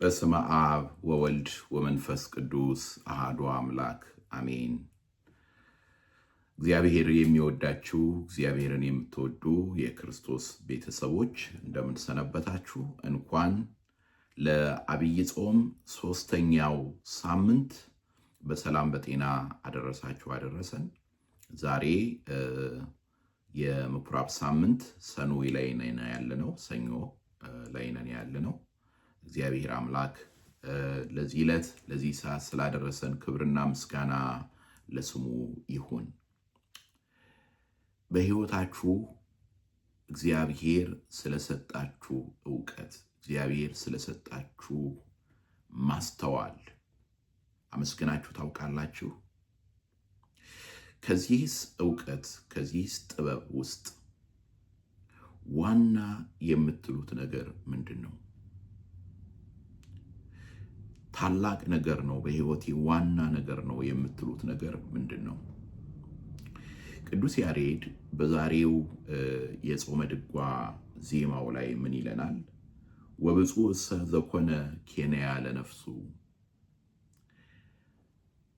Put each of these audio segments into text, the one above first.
በስመ አብ ወወልድ ወመንፈስ ቅዱስ አሐዱ አምላክ አሜን። እግዚአብሔር የሚወዳችሁ እግዚአብሔርን የምትወዱ የክርስቶስ ቤተሰቦች እንደምን ሰነበታችሁ? እንኳን ለዐቢይ ጾም ሶስተኛው ሳምንት በሰላም በጤና አደረሳችሁ አደረሰን። ዛሬ የምኩራብ ሳምንት ሰኑይ ላይ ነን ያለነው፣ ሰኞ ላይ ነን ያለነው። እግዚአብሔር አምላክ ለዚህ ዕለት ለዚህ ሰዓት ስላደረሰን ክብርና ምስጋና ለስሙ ይሁን። በሕይወታችሁ እግዚአብሔር ስለሰጣችሁ ዕውቀት፣ እግዚአብሔር ስለሰጣችሁ ማስተዋል አመስግናችሁ ታውቃላችሁ? ከዚህስ ዕውቀት ከዚህስ ጥበብ ውስጥ ዋና የምትሉት ነገር ምንድን ነው? ታላቅ ነገር ነው፣ በሕይወቴ ዋና ነገር ነው የምትሉት ነገር ምንድን ነው? ቅዱስ ያሬድ በዛሬው የጾመ ድጓ ዜማው ላይ ምን ይለናል? ወብፁዕ እሰ ዘኮነ ኬንያ ለነፍሱ፣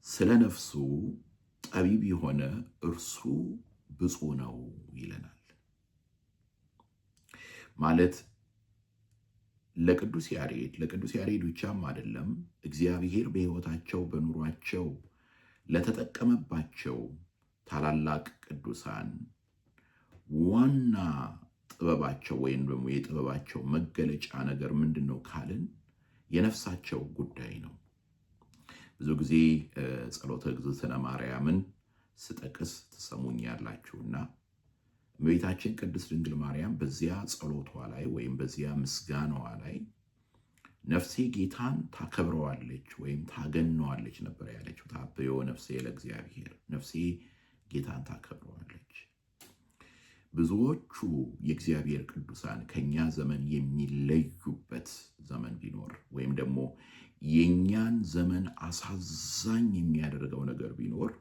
ስለ ነፍሱ ጠቢብ የሆነ እርሱ ብፁዕ ነው ይለናል። ማለት ለቅዱስ ያሬድ ብቻም አይደለም፣ እግዚአብሔር በሕይወታቸው በኑሯቸው ለተጠቀመባቸው ታላላቅ ቅዱሳን ዋና ጥበባቸው ወይም ደግሞ የጥበባቸው መገለጫ ነገር ምንድን ነው ካልን የነፍሳቸው ጉዳይ ነው። ብዙ ጊዜ ጸሎተ እግዝእትነ ማርያምን ስጠቅስ ትሰሙኛላችሁና እመቤታችን ቅድስት ድንግል ማርያም በዚያ ጸሎቷ ላይ ወይም በዚያ ምስጋናዋ ላይ ነፍሴ ጌታን ታከብረዋለች ወይም ታገነዋለች ነበር ያለችው። ታበዮ ነፍሴ ለእግዚአብሔር፣ ነፍሴ ጌታን ታከብረዋለች። ብዙዎቹ የእግዚአብሔር ቅዱሳን ከኛ ዘመን የሚለዩበት ዘመን ቢኖር ወይም ደግሞ የኛን ዘመን አሳዛኝ የሚያደርገው ነገር ቢኖር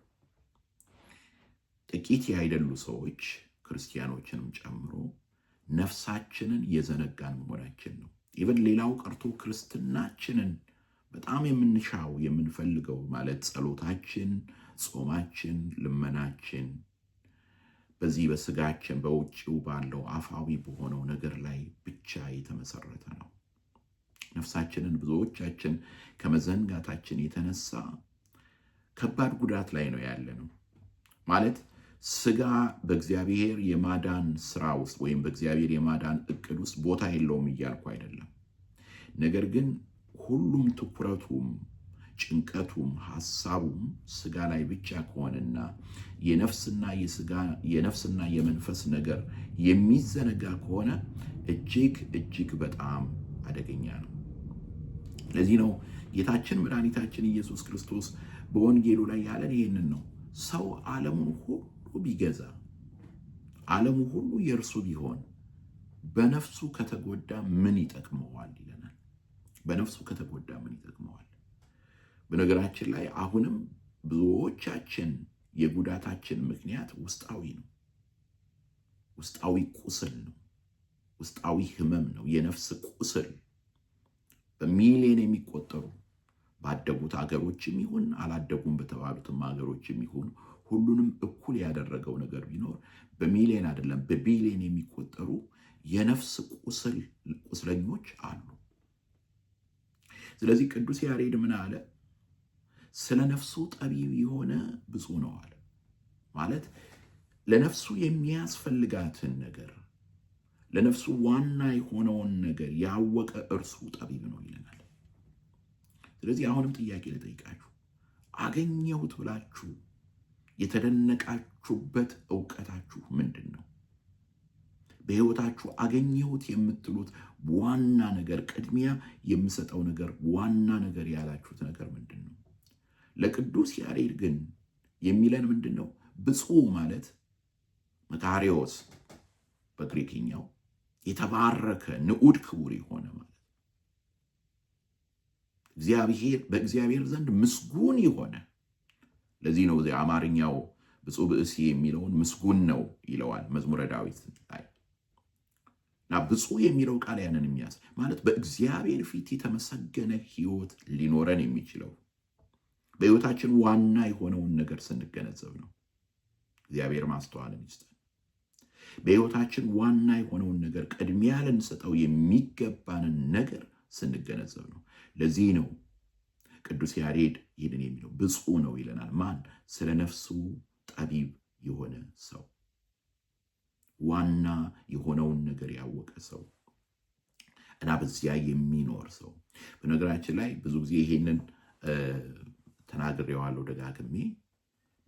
ጥቂት ያይደሉ ሰዎች ክርስቲያኖችንም ጨምሮ ነፍሳችንን የዘነጋን መሆናችን ነው። ኢቨን ሌላው ቀርቶ ክርስትናችንን በጣም የምንሻው የምንፈልገው ማለት ጸሎታችን፣ ጾማችን፣ ልመናችን በዚህ በስጋችን በውጭው ባለው አፋዊ በሆነው ነገር ላይ ብቻ የተመሰረተ ነው። ነፍሳችንን ብዙዎቻችን ከመዘንጋታችን የተነሳ ከባድ ጉዳት ላይ ነው ያለነው። ማለት ስጋ በእግዚአብሔር የማዳን ስራ ውስጥ ወይም በእግዚአብሔር የማዳን እቅድ ውስጥ ቦታ የለውም እያልኩ አይደለም። ነገር ግን ሁሉም ትኩረቱም ጭንቀቱም ሐሳቡም ስጋ ላይ ብቻ ከሆነና የነፍስና የመንፈስ ነገር የሚዘነጋ ከሆነ እጅግ በጣም አደገኛ ነው። ለዚህ ነው ጌታችን መድኃኒታችን ኢየሱስ ክርስቶስ በወንጌሉ ላይ ያለን ይህንን ነው። ሰው ዓለሙን ሁሉ ቢገዛ ዓለሙ ሁሉ የእርሱ ቢሆን በነፍሱ ከተጎዳ ምን ይጠቅመዋል ይለናል። በነፍሱ ከተጎዳ ምን ይጠቅመዋል? በነገራችን ላይ አሁንም ብዙዎቻችን የጉዳታችን ምክንያት ውስጣዊ ነው። ውስጣዊ ቁስል ነው። ውስጣዊ ህመም ነው። የነፍስ ቁስል በሚሊዮን የሚቆጠሩ ባደጉት ሀገሮችም ይሁን አላደጉም በተባሉትም ሀገሮችም ይሁን ሁሉንም እኩል ያደረገው ነገር ቢኖር በሚሊዮን አይደለም በቢሊዮን የሚቆጠሩ የነፍስ ቁስለኞች አሉ። ስለዚህ ቅዱስ ያሬድ ምን አለ? ስለ ነፍሱ ጠቢብ የሆነ ብፁዕ ነው አለ። ማለት ለነፍሱ የሚያስፈልጋትን ነገር ለነፍሱ ዋና የሆነውን ነገር ያወቀ እርሱ ጠቢብ ነው ይለናል። ስለዚህ አሁንም ጥያቄ ልጠይቃችሁ፣ አገኘሁት ብላችሁ የተደነቃችሁበት ዕውቀታችሁ ምንድን ነው? በሕይወታችሁ አገኘሁት የምትሉት ዋና ነገር፣ ቅድሚያ የምሰጠው ነገር፣ ዋና ነገር ያላችሁት ነገር ምንድን ነው? ለቅዱስ ያሬድ ግን የሚለን ምንድን ነው? ብፁዕ ማለት መካሪዎስ በግሪክኛው የተባረከ ንዑድ ክቡር የሆነ ማለት በእግዚአብሔር ዘንድ ምስጉን የሆነ። ለዚህ ነው አማርኛው ብፁዕ ብእሲ የሚለውን ምስጉን ነው ይለዋል መዝሙረ ዳዊት ላይ። እና ብፁዕ የሚለው ቃል ያንን የሚያሳይ ማለት በእግዚአብሔር ፊት የተመሰገነ ሕይወት ሊኖረን የሚችለው በሕይወታችን ዋና የሆነውን ነገር ስንገነዘብ ነው። እግዚአብሔር ማስተዋልን ይስጠን። በሕይወታችን ዋና የሆነውን ነገር ቅድሚያ ልንሰጠው የሚገባንን ነገር ስንገነዘብ ነው። ለዚህ ነው ቅዱስ ያሬድ ይህንን የሚለው ብፁዕ ነው ይለናል። ማን? ስለ ነፍሱ ጠቢብ የሆነ ሰው፣ ዋና የሆነውን ነገር ያወቀ ሰው እና በዚያ የሚኖር ሰው። በነገራችን ላይ ብዙ ጊዜ ይሄንን ተናግሬዋለሁ ደጋግሜ።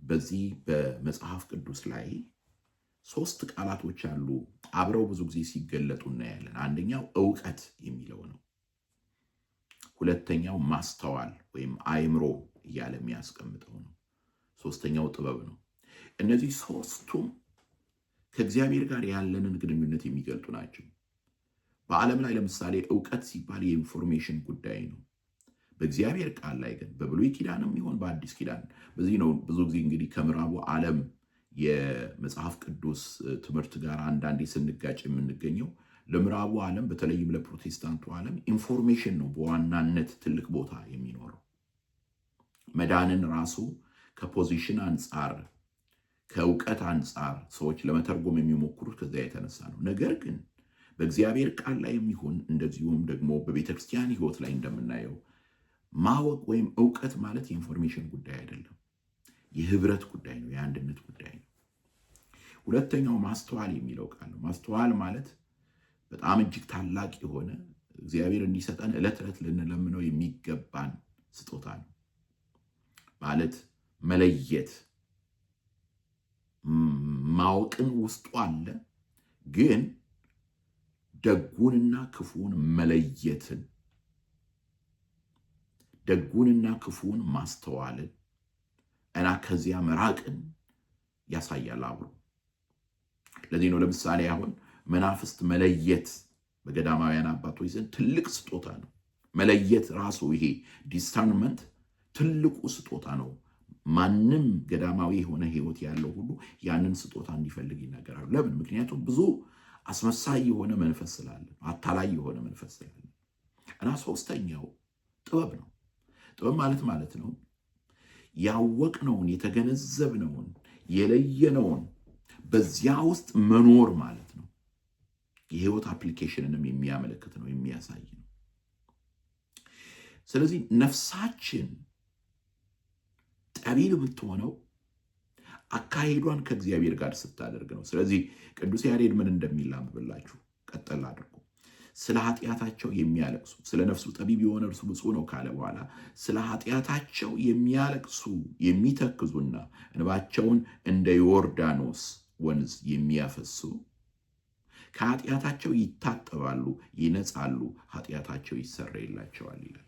በዚህ በመጽሐፍ ቅዱስ ላይ 3 ቃላቶች አሉ አብረው ብዙ ጊዜ ሲገለጡ እናያለን። አንደኛው ዕውቀት የሚለው ነው። ሁለተኛው ማስተዋል ወይም አእምሮ እያለ የሚያስቀምጠው ነው። ሶስተኛው ጥበብ ነው። እነዚህ 3ቱም ከእግዚአብሔር ጋር ያለንን ግንኙነት የሚገልጡ ናቸው። በዓለም ላይ ለምሳሌ ዕውቀት ሲባል የኢንፎርሜሽን ጉዳይ ነው። በእግዚአብሔር ቃል ላይ ግን በብሉይ ኪዳንም ይሆን በአዲስ ኪዳን፣ በዚህ ነው ብዙ ጊዜ እንግዲህ ከምዕራቡ ዓለም የመጽሐፍ ቅዱስ ትምህርት ጋር አንዳንዴ ስንጋጭ የምንገኘው። ለምዕራቡ ዓለም በተለይም ለፕሮቴስታንቱ ዓለም ኢንፎርሜሽን ነው በዋናነት ትልቅ ቦታ የሚኖረው። መዳንን ራሱ ከፖዚሽን አንጻር ከእውቀት አንጻር ሰዎች ለመተርጎም የሚሞክሩት ከዚያ የተነሳ ነው። ነገር ግን በእግዚአብሔር ቃል ላይ የሚሆን እንደዚሁም ደግሞ በቤተክርስቲያን ሕይወት ላይ እንደምናየው ማወቅ ወይም ዕውቀት ማለት የኢንፎርሜሽን ጉዳይ አይደለም፣ የህብረት ጉዳይ ነው፣ የአንድነት ጉዳይ ነው። ሁለተኛው ማስተዋል የሚለው ቃል ነው። ማስተዋል ማለት በጣም እጅግ ታላቅ የሆነ እግዚአብሔር እንዲሰጠን ዕለት ዕለት ልንለምነው የሚገባን ስጦታ ነው። ማለት መለየት ማወቅን ውስጡ አለ፣ ግን ደጉንና ክፉን መለየትን፣ ደጉንና ክፉን ማስተዋልን እና ከዚያ መራቅን ያሳያል አብሮ። ለዚህ ነው ለምሳሌ አሁን መናፍስት መለየት በገዳማውያን አባቶች ዘንድ ትልቅ ስጦታ ነው። መለየት ራሱ ይሄ ዲስተርንመንት ትልቁ ስጦታ ነው። ማንም ገዳማዊ የሆነ ሕይወት ያለው ሁሉ ያንን ስጦታ እንዲፈልግ ይናገራሉ። ለምን? ምክንያቱም ብዙ አስመሳይ የሆነ መንፈስ ስላለ፣ አታላይ የሆነ መንፈስ ስላለ። እና ሶስተኛው ጥበብ ነው። ጥበብ ማለት ነው ያወቅነውን፣ የተገነዘብነውን፣ የለየነውን በዚያ ውስጥ መኖር ማለት ነው። የህይወት አፕሊኬሽንንም የሚያመለክት ነው፣ የሚያሳይ ነው። ስለዚህ ነፍሳችን ጠቢብ ብትሆነው አካሄዷን ከእግዚአብሔር ጋር ስታደርግ ነው። ስለዚህ ቅዱስ ያሬድ ምን እንደሚል አንብብላችሁ ቀጠል አድርጎ ስለ ኃጢአታቸው የሚያለቅሱ ስለ ነፍሱ ጠቢብ የሆነ እርሱ ብፁዕ ነው ካለ በኋላ ስለ ኃጢአታቸው የሚያለቅሱ የሚተክዙና እንባቸውን እንደ ዮርዳኖስ ወንዝ የሚያፈሱ ከኃጢአታቸው ይታጠባሉ፣ ይነጻሉ፣ ኃጢአታቸው ይሰረይላቸዋል ይላል።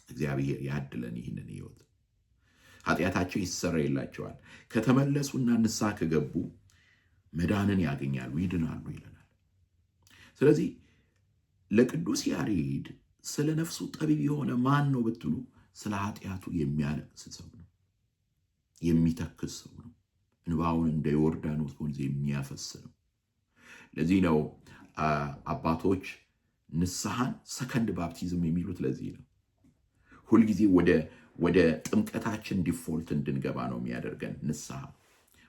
እግዚአብሔር ያድለን ይህንን ሕይወት። ኃጢአታቸው ይሰረይላቸዋል፣ ከተመለሱና ንስሐ ከገቡ መዳንን ያገኛሉ፣ ይድናሉ ይለናል። ስለዚህ ለቅዱስ ያሬድ ስለ ነፍሱ ጠቢብ የሆነ ማን ነው ብትሉ ስለ ኃጢአቱ የሚያለቅስ ሰው ነው፣ የሚተክዝ ሰው ነው፣ እንባውን እንደ ዮርዳኖስ ወንዝ የሚያፈስ ነው። ለዚህ ነው አባቶች ንስሐን ሰከንድ ባፕቲዝም የሚሉት። ለዚህ ነው ሁልጊዜ ወደ ጥምቀታችን ዲፎልት እንድንገባ ነው የሚያደርገን። ንስሐ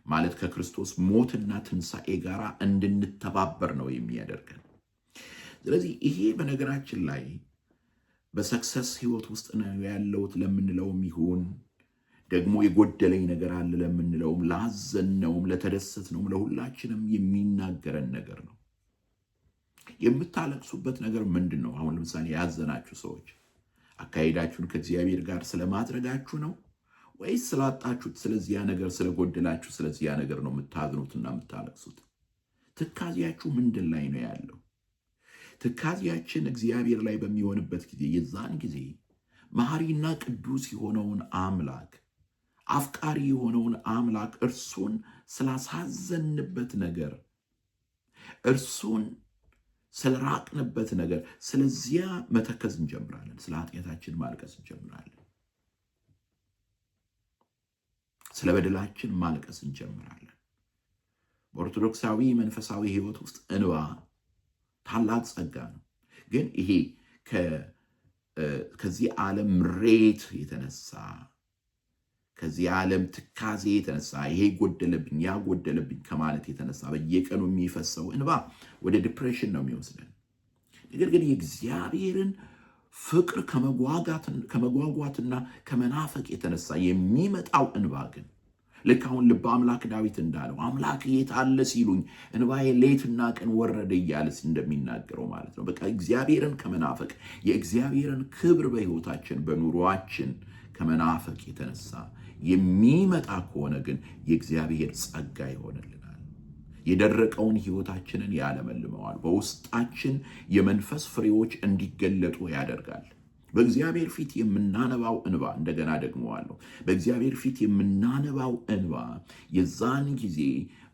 ማለት ከክርስቶስ ሞትና ትንሣኤ ጋር እንድንተባበር ነው የሚያደርገን። ስለዚህ ይሄ በነገራችን ላይ በሰክሰስ ህይወት ውስጥ ነው ያለውት ለምንለውም ይሁን ደግሞ የጎደለኝ ነገር አለ ለምንለውም፣ ላዘነውም፣ ለተደሰትነውም ለሁላችንም የሚናገረን ነገር ነው። የምታለቅሱበት ነገር ምንድን ነው? አሁን ለምሳሌ ያዘናችሁ ሰዎች አካሄዳችሁን ከእግዚአብሔር ጋር ስለማድረጋችሁ ነው ወይስ ስላጣችሁት ስለዚያ ነገር ስለጎደላችሁ ስለዚያ ነገር ነው የምታዝኑትና የምታለቅሱት? ትካዜያችሁ ምንድን ላይ ነው ያለው? ትካዜያችን እግዚአብሔር ላይ በሚሆንበት ጊዜ የዛን ጊዜ መሐሪና ቅዱስ የሆነውን አምላክ አፍቃሪ የሆነውን አምላክ እርሱን ስላሳዘንበት ነገር እርሱን ስለራቅንበት ነገር ስለዚያ መተከዝ እንጀምራለን። ስለ ኃጢአታችን ማልቀስ እንጀምራለን። ስለ በደላችን ማልቀስ እንጀምራለን። በኦርቶዶክሳዊ መንፈሳዊ ሕይወት ውስጥ እንባ ታላቅ ጸጋ ነው። ግን ይሄ ከዚህ ዓለም ምሬት የተነሳ ከዚህ ዓለም ትካዜ የተነሳ ይሄ ጎደለብኝ ያ ጎደለብኝ ከማለት የተነሳ በየቀኑ የሚፈሰው እንባ ወደ ዲፕሬሽን ነው የሚወስደን። ነገር ግን የእግዚአብሔርን ፍቅር ከመጓጓትና ከመናፈቅ የተነሳ የሚመጣው እንባ ግን ልክ አሁን ልበ አምላክ ዳዊት እንዳለው አምላክ የት አለ ሲሉኝ እንባዬ ሌትና ቀን ወረደ እያለ እንደሚናገረው ማለት ነው። በቃ እግዚአብሔርን ከመናፈቅ የእግዚአብሔርን ክብር በሕይወታችን በኑሯችን ከመናፈቅ የተነሳ የሚመጣ ከሆነ ግን የእግዚአብሔር ጸጋ ይሆንልናል። የደረቀውን ሕይወታችንን ያለመልመዋል። በውስጣችን የመንፈስ ፍሬዎች እንዲገለጡ ያደርጋል። በእግዚአብሔር ፊት የምናነባው እንባ እንደገና ደግመዋለሁ፣ በእግዚአብሔር ፊት የምናነባው እንባ የዛን ጊዜ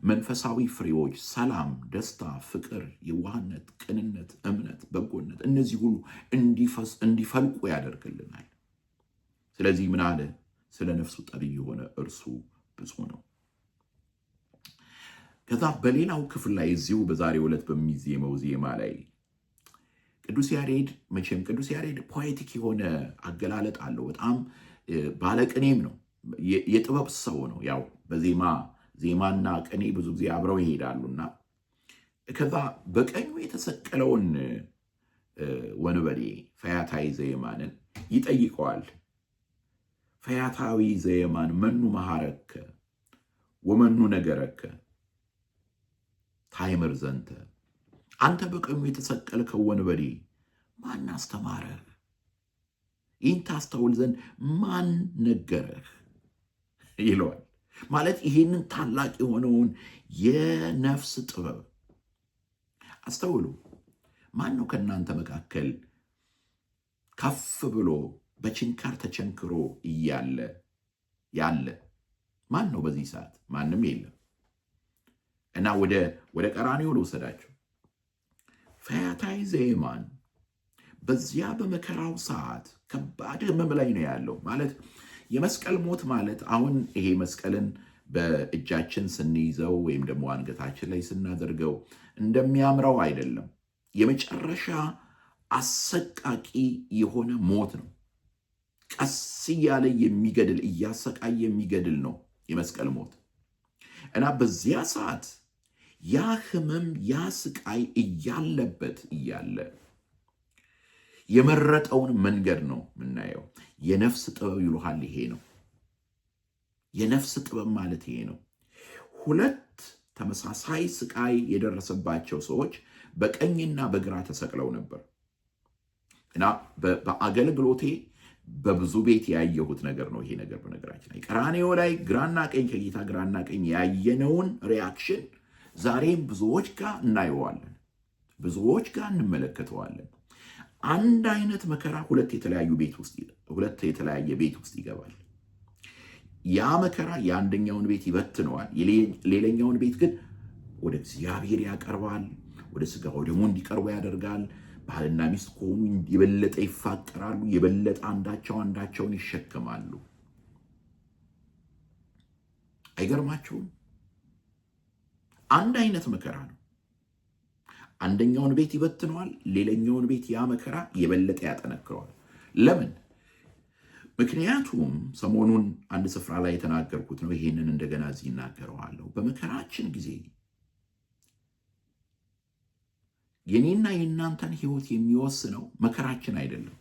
መንፈሳዊ ፍሬዎች ሰላም፣ ደስታ፣ ፍቅር፣ የዋህነት፣ ቅንነት፣ እምነት፣ በጎነት እነዚህ ሁሉ እንዲፈልቁ ያደርግልናል። ስለዚህ ምን አለ? ስለ ነፍሱ ጠቢብ የሆነ እርሱ ብፁዕ ነው። ከዛ በሌላው ክፍል ላይ እዚሁ በዛሬው ዕለት በሚዜመው ዜማ ላይ ቅዱስ ያሬድ መቼም ቅዱስ ያሬድ ፖኤቲክ የሆነ አገላለጥ አለው። በጣም ባለቅኔም ነው፣ የጥበብ ሰው ነው። ያው ዜማና ቅኔ ብዙ ጊዜ አብረው ይሄዳሉና ከዛ በቀኙ የተሰቀለውን ወንበዴ ፈያታዊ ዘየማንን ይጠይቀዋል። ፈያታዊ ዘየማን መኑ መሐረከ ወመኑ ነገረከ ታይምር ዘንተ፣ አንተ በቀኙ የተሰቀልከው ወንበዴ ማን አስተማረህ? ይህን ታስተውል ዘንድ ማን ነገረህ? ይለዋል። ማለት ይህንን ታላቅ የሆነውን የነፍስ ጥበብ አስተውሉ። ማን ነው ከእናንተ መካከል ከፍ ብሎ በችንካር ተቸንክሮ ያለ ማን ነው? በዚህ ሰዓት ማንም የለም። እና ወደ ቀራንዮ ልውሰዳቸው። ፈያታዊ ዘየማን በዚያ በመከራው ሰዓት ከባድ ሕመም ላይ ነው ያለው። ማለት የመስቀል ሞት ማለት አሁን ይሄ መስቀልን በእጃችን ስንይዘው ወይም ደግሞ አንገታችን ላይ ስናደርገው እንደሚያምረው አይደለም። የመጨረሻ አሰቃቂ የሆነ ሞት ነው። ቀስ እያለ የሚገድል እያሰቃየ የሚገድል ነው የመስቀል ሞት። እና በዚያ ሰዓት ያ ሕመም ያ ስቃይ እያለበት እያለ የመረጠውን መንገድ ነው የምናየው። የነፍስ ጥበብ ይሉሃል። ይሄ ነው የነፍስ ጥበብ ማለት ይሄ ነው። ሁለት ተመሳሳይ ስቃይ የደረሰባቸው ሰዎች በቀኝና በግራ ተሰቅለው ነበር እና በአገልግሎቴ በብዙ ቤት ያየሁት ነገር ነው ይሄ ነገር። በነገራችን ላይ ቀራንዮ ላይ ግራና ቀኝ ከጌታ ግራና ቀኝ ያየነውን ሪያክሽን ዛሬም ብዙዎች ጋር እናየዋለን፣ ብዙዎች ጋር እንመለከተዋለን። አንድ አይነት መከራ ሁለት የተለያየ ቤት ውስጥ ይገባል። ያ መከራ የአንደኛውን ቤት ይበትነዋል፣ ሌላኛውን ቤት ግን ወደ እግዚአብሔር ያቀርባል፣ ወደ ሥጋው ደሙ እንዲቀርቡ ያደርጋል። ባልና ሚስት ከሆኑ የበለጠ ይፋቀራሉ፣ የበለጠ አንዳቸውን ይሸከማሉ። አይገርማችሁም? አንድ አይነት መከራ ነው። አንደኛውን ቤት ይበትነዋል፣ ሌላኛውን ቤት ያ መከራ የበለጠ ያጠነክረዋል። ለምን? ምክንያቱም ሰሞኑን አንድ ስፍራ ላይ የተናገርኩት ነው። ይሄንን እንደገና እዚህ እናገረዋለሁ። በመከራችን ጊዜ የኔና የእናንተን ሕይወት የሚወስነው መከራችን አይደለም፣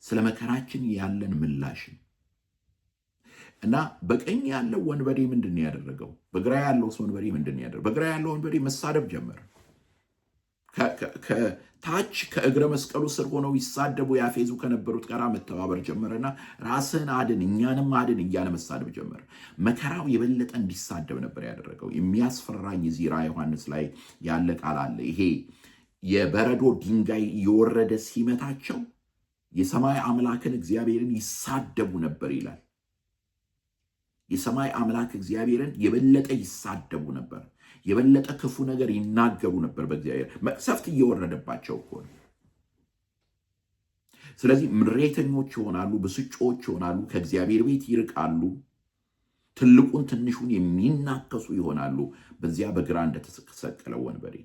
ስለ መከራችን ያለን ምላሽ። እና በቀኝ ያለው ወንበዴ ምንድን ያደረገው? በግራ ያለው ወንበዴ ምንድን ያደረገው? በግራ ያለው ወንበዴ መሳደብ ጀመረ። ከታች ከእግረ መስቀሉ ስር ሆነው ይሳደቡ ያፌዙ ከነበሩት ጋር መተባበር ጀመረና ራስህን አድን እኛንም አድን እያለ መሳደብ ጀመረ። መከራው የበለጠ እንዲሳደብ ነበር ያደረገው። የሚያስፈራኝ እዚህ ራዕየ ዮሐንስ ላይ ያለ ቃል አለ። ይሄ የበረዶ ድንጋይ የወረደ ሲመታቸው የሰማይ አምላክን እግዚአብሔርን ይሳደቡ ነበር ይላል። የሰማይ አምላክ እግዚአብሔርን የበለጠ ይሳደቡ ነበር፣ የበለጠ ክፉ ነገር ይናገሩ ነበር። በእግዚአብሔር መቅሰፍት እየወረደባቸው እኮ ነው። ስለዚህ ምሬተኞች ይሆናሉ፣ ብስጮች ይሆናሉ፣ ከእግዚአብሔር ቤት ይርቃሉ። ትልቁን ትንሹን የሚናከሱ ይሆናሉ። በዚያ በግራ እንደተሰቀለው ወንበዴ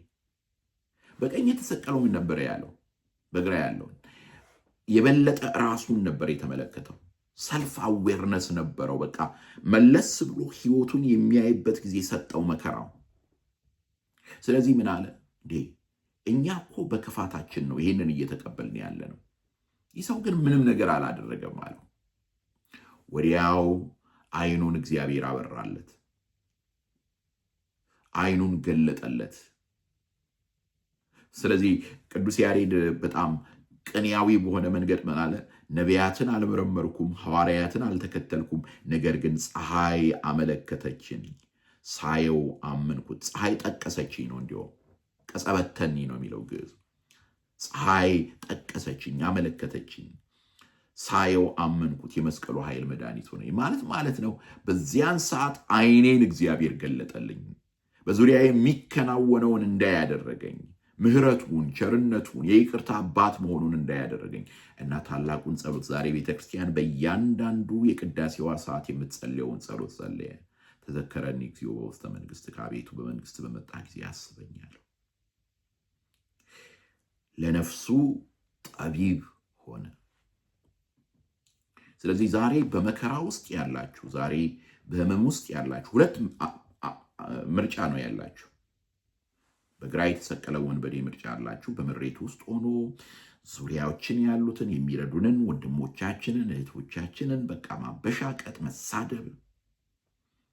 በቀኝ የተሰቀለው ምን ነበር ያለው? በግራ ያለውን የበለጠ ራሱን ነበር የተመለከተው። ሰልፍ አዌርነስ ነበረው። በቃ መለስ ብሎ ህይወቱን የሚያይበት ጊዜ ሰጠው መከራው። ስለዚህ ምን አለ እንዴ? እኛ እኮ በክፋታችን ነው ይሄንን እየተቀበልን ያለ ነው። ይህ ሰው ግን ምንም ነገር አላደረገም አለው። ወዲያው አይኑን እግዚአብሔር አበራለት፣ አይኑን ገለጠለት። ስለዚህ ቅዱስ ያሬድ በጣም ቅንያዊ በሆነ መንገድ ምን አለ? ነቢያትን አልመረመርኩም፣ ሐዋርያትን አልተከተልኩም፣ ነገር ግን ፀሐይ አመለከተችን፣ ሳየው አመንኩት። ፀሐይ ጠቀሰችኝ ነው፣ እንዲሁ ቀጸበተኒ ነው የሚለው ግዕዝ። ፀሐይ ጠቀሰችኝ፣ አመለከተችኝ፣ ሳየው አመንኩት። የመስቀሉ ኃይል መድኃኒት ሆነ ማለት ነው። በዚያን ሰዓት አይኔን እግዚአብሔር ገለጠልኝ፣ በዙሪያ የሚከናወነውን እንዳያደረገኝ፣ ምህረቱን፣ ቸርነቱን፣ የይቅርታ አባት መሆኑን እንዳያደረገኝ እና ታላቁን ጸሎት ዛሬ ቤተክርስቲያን በእያንዳንዱ የቅዳሴዋ ሰዓት የምትጸልየውን ጸሎት ጸለየ። ተዘከረኒ እግዚኦ በውስተ መንግሥትከ፣ አቤቱ በመንግስት በመጣ ጊዜ አስበኛለሁ። ለነፍሱ ጠቢብ ሆነ። ስለዚህ ዛሬ በመከራ ውስጥ ያላችሁ፣ ዛሬ በህመም ውስጥ ያላችሁ ሁለት ምርጫ ነው ያላችሁ። በግራ የተሰቀለው ወንበዴ ምርጫ አላችሁ። በምሬት ውስጥ ሆኖ ዙሪያዎችን ያሉትን የሚረዱንን ወንድሞቻችንን እህቶቻችንን በቃ ማበሻቀጥ፣ መሳደብ፣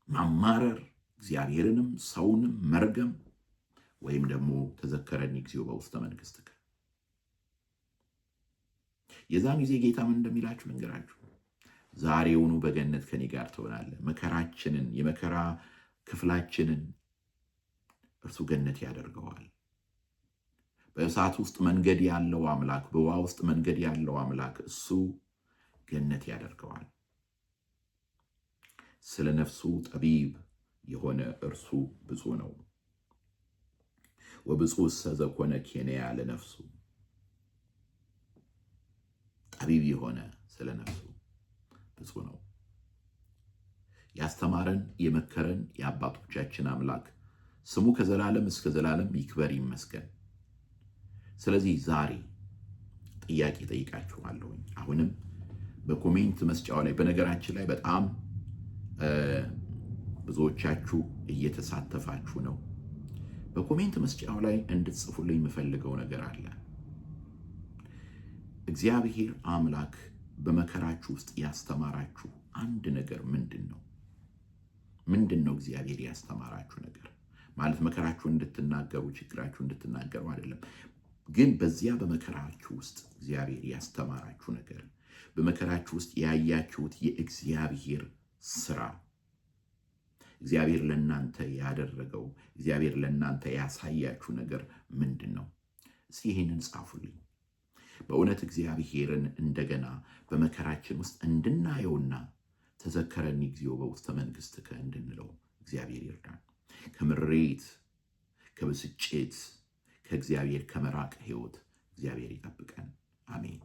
ማማረር፣ እግዚአብሔርንም ሰውንም መርገም፣ ወይም ደግሞ ተዘከረኒ እግዚኦ በውስተ መንግሥትከ። የዛን ጊዜ ጌታ ምን እንደሚላችሁ ልንገራችሁ። ዛሬውኑ በገነት ከኔ ጋር ትሆናለህ። መከራችንን፣ የመከራ ክፍላችንን እርሱ ገነት ያደርገዋል። በእሳት ውስጥ መንገድ ያለው አምላክ፣ በውሃ ውስጥ መንገድ ያለው አምላክ እሱ ገነት ያደርገዋል። ስለ ነፍሱ ጠቢብ የሆነ እርሱ ብፁዕ ነው። ወብፁዕሰ ዘኮነ ኬንያ ለነፍሱ፣ ጠቢብ የሆነ ስለ ነፍሱ ብፁዕ ነው። ያስተማረን የመከረን የአባቶቻችን አምላክ ስሙ ከዘላለም እስከ ዘላለም ይክበር ይመስገን። ስለዚህ ዛሬ ጥያቄ ጠይቃችኋለሁ። አሁንም በኮሜንት መስጫው ላይ፣ በነገራችን ላይ በጣም ብዙዎቻችሁ እየተሳተፋችሁ ነው። በኮሜንት መስጫው ላይ እንድትጽፉልኝ የምፈልገው ነገር አለ። እግዚአብሔር አምላክ በመከራችሁ ውስጥ ያስተማራችሁ አንድ ነገር ምንድን ነው? ምንድን ነው እግዚአብሔር ያስተማራችሁ ነገር? ማለት መከራችሁ እንድትናገሩ፣ ችግራችሁ እንድትናገሩ አይደለም። ግን በዚያ በመከራችሁ ውስጥ እግዚአብሔር ያስተማራችሁ ነገር፣ በመከራችሁ ውስጥ ያያችሁት የእግዚአብሔር ስራ፣ እግዚአብሔር ለእናንተ ያደረገው፣ እግዚአብሔር ለእናንተ ያሳያችሁ ነገር ምንድን ነው? እስኪ ይህንን ጻፉልኝ። በእውነት እግዚአብሔርን እንደገና በመከራችን ውስጥ እንድናየውና ተዘከረኒ እግዚኦ በውስተ መንግሥትከ እንድንለው እግዚአብሔር ይርዳን። ከምሬት፣ ከብስጭት፣ ከእግዚአብሔር ከመራቅ ህይወት እግዚአብሔር ይጠብቀን። አሜን።